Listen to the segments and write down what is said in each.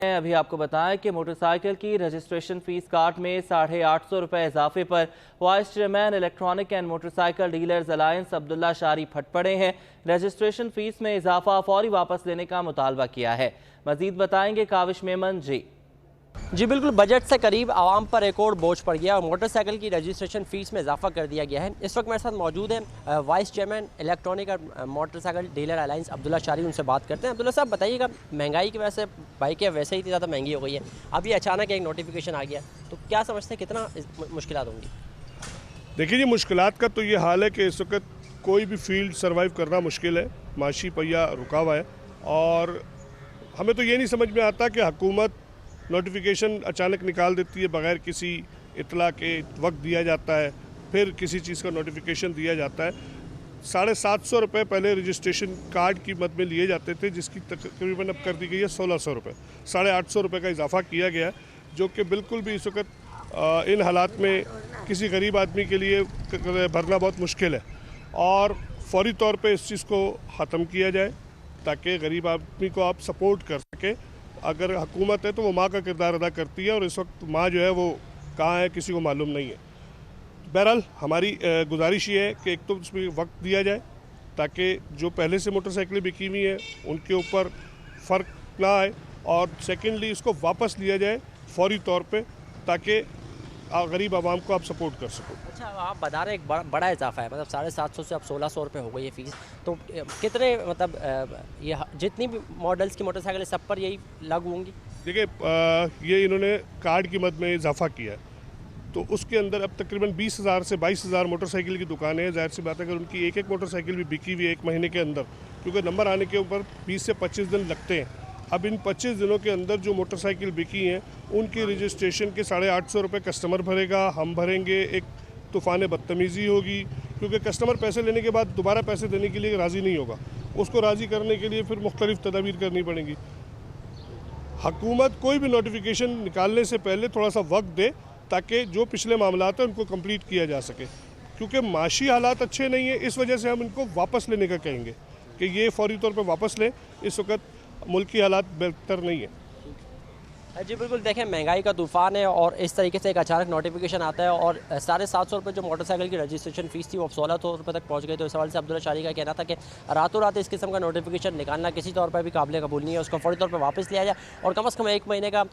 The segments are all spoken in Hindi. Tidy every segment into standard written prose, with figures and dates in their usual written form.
अभी आपको बताएं कि मोटरसाइकिल की रजिस्ट्रेशन फीस कार्ड में 850 रुपये इजाफे पर vice chairman electronic and motorcycle dealers alliance Abdullah शारी फट पड़े हैं। रजिस्ट्रेशन फीस में इजाफा फौरी वापस लेने का मुतालबा किया है। मजीद बताएंगे काविश मेमन जी बिल्कुल, बजट से करीब आवाम पर एक और बोझ पड़ गया और मोटरसाइकिल की रजिस्ट्रेशन फ़ीस में इजाफा कर दिया गया है। इस वक्त मेरे साथ मौजूद है वाइस चेयरमैन इलेक्ट्रॉनिक और मोटरसाइकिल डीलर अलायंस अब्दुल्ला शारी, उनसे बात करते हैं। अब्दुल्ला साहब बताइएगा, महंगाई की वजह से बाइकें वैसे ही इतनी ज़्यादा महंगी हो गई है, अब ये अचानक एक नोटिफिकेशन आ गया, तो क्या समझते हैं कितना मुश्किलात होंगी? देखिए जी, मुश्किलात का तो ये हाल है कि इस वक्त कोई भी फील्ड सर्वाइव करना मुश्किल है, माशी पहिया रुका हुआ है। और हमें तो ये नहीं समझ में आता कि हुकूमत नोटिफिकेशन अचानक निकाल देती है, बगैर किसी इतला के वक्त दिया जाता है, फिर किसी चीज़ का नोटिफिकेशन दिया जाता है। 750 रुपये पहले रजिस्ट्रेशन कार्ड की मद में लिए जाते थे, जिसकी तकरीबन अब कर दी गई है 1600 रुपये। 850 रुपये का इजाफा किया गया है, जो कि बिल्कुल भी इस वक्त इन हालात में किसी गरीब आदमी के लिए भरना बहुत मुश्किल है। और फौरी तौर पे इस चीज़ को ख़त्म किया जाए ताकि गरीब आदमी को आप सपोर्ट कर सकें। अगर हुकूमत है तो वो माँ का किरदार अदा करती है, और इस वक्त माँ जो है वो कहाँ है किसी को मालूम नहीं है। बहरहाल हमारी गुजारिश ये है कि एक तो उसमें वक्त दिया जाए ताकि जो पहले से मोटरसाइकिलें बिकी हुई हैं उनके ऊपर फ़र्क ना आए, और सेकेंडली इसको वापस लिया जाए फौरी तौर पे ताकि गरीब आवाम को आप सपोर्ट कर सको। अच्छा, आप बता रहे एक बड़ा इजाफा है, मतलब 750 से अब 1600 रुपये हो गई है फ़ीस, तो कितने मतलब ये जितनी भी मॉडल्स की मोटरसाइकिल सब पर यही लागू होंगी? देखिए, ये इन्होंने कार्ड की मद में इजाफा किया है, तो उसके अंदर अब तकरीबन 20,000 से 22,000 मोटरसाइकिल की दुकानें हैं। जाहिर सी बात है अगर उनकी एक एक मोटरसाइकिल भी बिकी हुई है एक महीने के अंदर, क्योंकि नंबर आने के ऊपर 20 से 25 दिन लगते हैं। अब इन 25 दिनों के अंदर जो मोटरसाइकिल बिकी हैं उनकी रजिस्ट्रेशन के 850 रुपये कस्टमर भरेगा, हम भरेंगे। एक तूफ़ान बदतमीज़ी होगी, क्योंकि कस्टमर पैसे लेने के बाद दोबारा पैसे देने के लिए राज़ी नहीं होगा। उसको राज़ी करने के लिए फिर मुख्तलिफ़ तदाबीर करनी पड़ेंगी। हुकूमत कोई भी नोटिफिकेशन निकालने से पहले थोड़ा सा वक्त दे ताकि जो पिछले मामलात हैं उनको कंप्लीट किया जा सके, क्योंकि माशी हालात अच्छे नहीं है। इस वजह से हम इनको वापस लेने का कहेंगे कि ये फौरी तौर पर वापस लें। इस वक्त मुल्क की हालात बेहतर नहीं है। जी बिल्कुल, देखें महंगाई का तूफ़ान है और इस तरीके से एक अचानक नोटिफिकेशन आता है और 750 रुपये जो मोटरसाइकिल की रजिस्ट्रेशन फ़ीस थी वो 1600 रुपये तक पहुंच गई। तो इस सवाल से अब्दुल्ला शारी का कहना था कि रातों रात इस किस्म का नोटिफिकेशन निकालना किसी तौर पर भी काबिल कबूल नहीं है, उसको फौरी तौर पर वापस लिया जाए और कम से कम 1 महीने का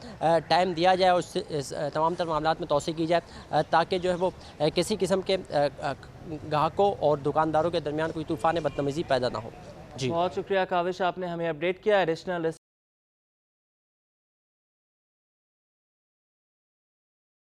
टाइम दिया जाए और इस तमाम तर मामला में तोसी की जाए ताकि जो है वो किसी किस्म के ग्राहकों और दुकानदारों के दरमियान कोई तूफ़ान बदतमीज़ी पैदा ना हो। जी बहुत शुक्रिया काविश, आपने हमें अपडेट किया। एडिशनल